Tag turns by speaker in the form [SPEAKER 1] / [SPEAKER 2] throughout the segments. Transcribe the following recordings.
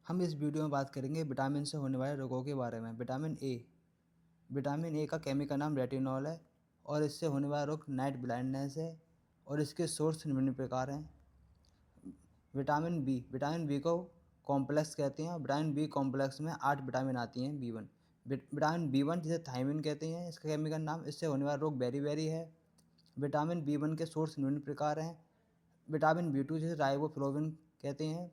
[SPEAKER 1] हम इस वीडियो में बात करेंगे विटामिन से होने वाले रोगों के बारे में। विटामिन ए का केमिकल नाम रेटिनॉल है और इससे होने वाला रोग नाइट ब्लाइंडनेस है और इसके सोर्स निम्न प्रकार हैं। विटामिन बी को कॉम्प्लेक्स कहते हैं और विटामिन बी कॉम्प्लेक्स में 8 विटामिन आती हैं। विटामिन बी वन जिसे थायमिन कहते हैं, इसका केमिकल नाम। इससे होने वाला रोग बेरी है। विटामिन बी वन के सोर्स निम्न प्रकार हैं। विटामिन बी टू जिसे राइबोफ्लोविन कहते हैं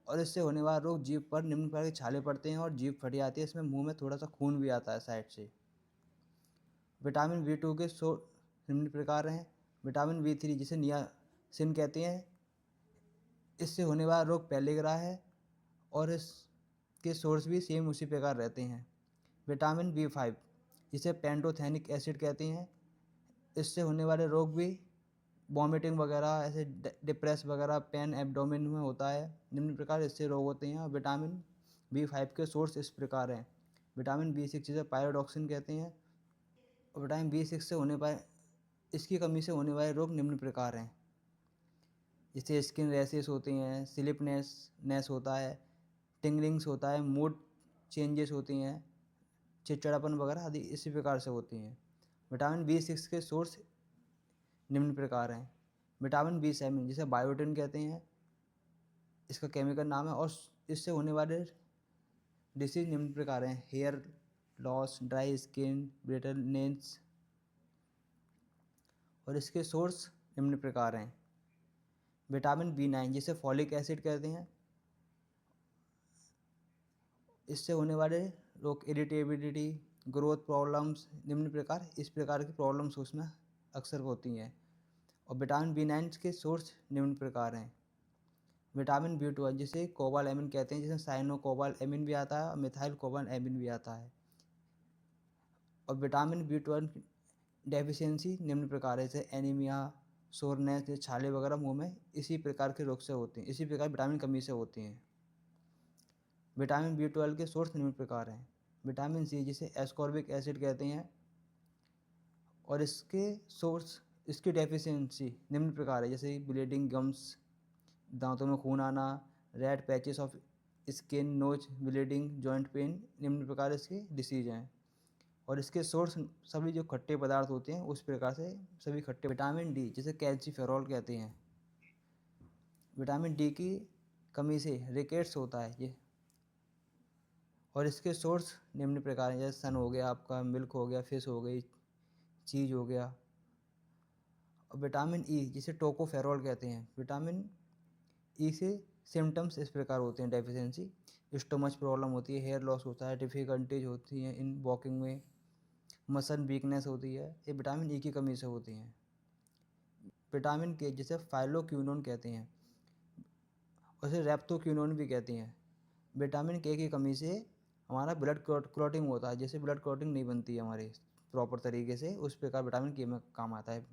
[SPEAKER 1] और इससे होने वाला रोग जीभ पर निम्न प्रकार के छाले पड़ते हैं और जीभ फट जाती है। इसमें मुंह में थोड़ा सा खून भी आता है साइड से। विटामिन बी टू के निम्न प्रकार हैं। विटामिन बी थ्री जिसे नियासिन कहते हैं, इससे होने वाला रोग पेलिग्रा है और इसके सोर्स भी सेम उसी प्रकार रहते हैं। विटामिन बी फाइव जिसे पेंटोथेनिक एसिड कहते हैं, इससे होने वाले रोग भी वॉमिटिंग वगैरह, ऐसे डिप्रेस वगैरह, पेन एब्डोमेन में होता है। निम्न प्रकार इससे रोग होते हैं। और विटामिन बी फाइव के सोर्स इस प्रकार हैं। विटामिन बी सिक्स जिसे पायरोडॉक्सिन कहते हैं और विटामिन बी सिक्स से होने पर इसकी कमी से होने वाले रोग निम्न प्रकार हैं। जैसे स्किन रैशेस होते हैं, स्लिपनेस होता है, टिंगलिंग्स होता है, मूड चेंजेस होती हैं, चिड़चिड़ापन वगैरह आदि इसी प्रकार से होती हैं। विटामिन बी सिक्स के सोर्स निम्न प्रकार हैं। विटामिन बी सेवन जिसे बायोटिन कहते हैं, इसका केमिकल नाम है और इससे होने वाले डिसीज निम्न प्रकार हैं। Hair loss, dry skin, brittle nails और इसके सोर्स निम्न प्रकार हैं। विटामिन बी नाइन जिसे फॉलिक एसिड कहते हैं, इससे होने वाले रोग इरिटेबिलिटी, ग्रोथ प्रॉब्लम्स, निम्न प्रकार इस प्रकार की प्रॉब्लम्स उसमें अक्सर होती हैं। और विटामिन बी नाइन के सोर्स निम्न प्रकार हैं। विटामिन बी ट्वेल्व जिसे कोबाल एमिन कहते हैं, जिसमें साइनो कोबाल एमिन भी आता है और मिथाइल कोबाल एमिन भी आता है। और विटामिन बी ट्वेल्व डेफिशिएंसी निम्न प्रकार है, जैसे एनीमिया, सोरनेस, जैसे छाले वगैरह मुंह में इसी प्रकार के रोग से होते हैं, इसी प्रकार विटामिन कमी से होती हैं। विटामिन बी ट्वेल्व के सोर्स निम्न प्रकार हैं। विटामिन सी जिसे एस्कॉर्बिक एसिड कहते हैं और इसके सोर्स, इसकी डेफिशिएंसी निम्न प्रकार है, जैसे ब्लीडिंग गम्स, दांतों में खून आना, red patches of skin, nose bleeding, joint pain, निम्न प्रकार इसके डिसीज हैं। और इसके सोर्स सभी जो खट्टे पदार्थ होते हैं उस प्रकार से सभी खट्टे। विटामिन डी जिसे कैल्सीफेरॉल कहते हैं, विटामिन डी की कमी से रिकेट्स होता है ये और इसके सोर्स निम्न प्रकार हैं, जैसे सन हो गया आपका, मिल्क हो गया, फिश हो गई, चीज़ हो गया। और विटामिन ई जिसे टोकोफेरॉल कहते हैं, विटामिन ई से सिम्टम्स इस प्रकार होते हैं डेफिशिएंसी। स्टोमच प्रॉब्लम होती है, हेयर लॉस होता है, डिफ़िकल्टीज होती हैं इन वॉकिंग में, मसल वीकनेस होती है, ये विटामिन ई की कमी से होती हैं। विटामिन के जिसे फाइलोक्विनोन कहते हैं, उसे रेप्टोक्विनोन भी कहते हैं। विटामिन के की कमी से हमारा ब्लड क्लॉटिंग होता है, जैसे ब्लड क्लॉटिंग नहीं बनती है हमारे प्रॉपर तरीके से, उस प्रकार विटामिन के में काम आता है।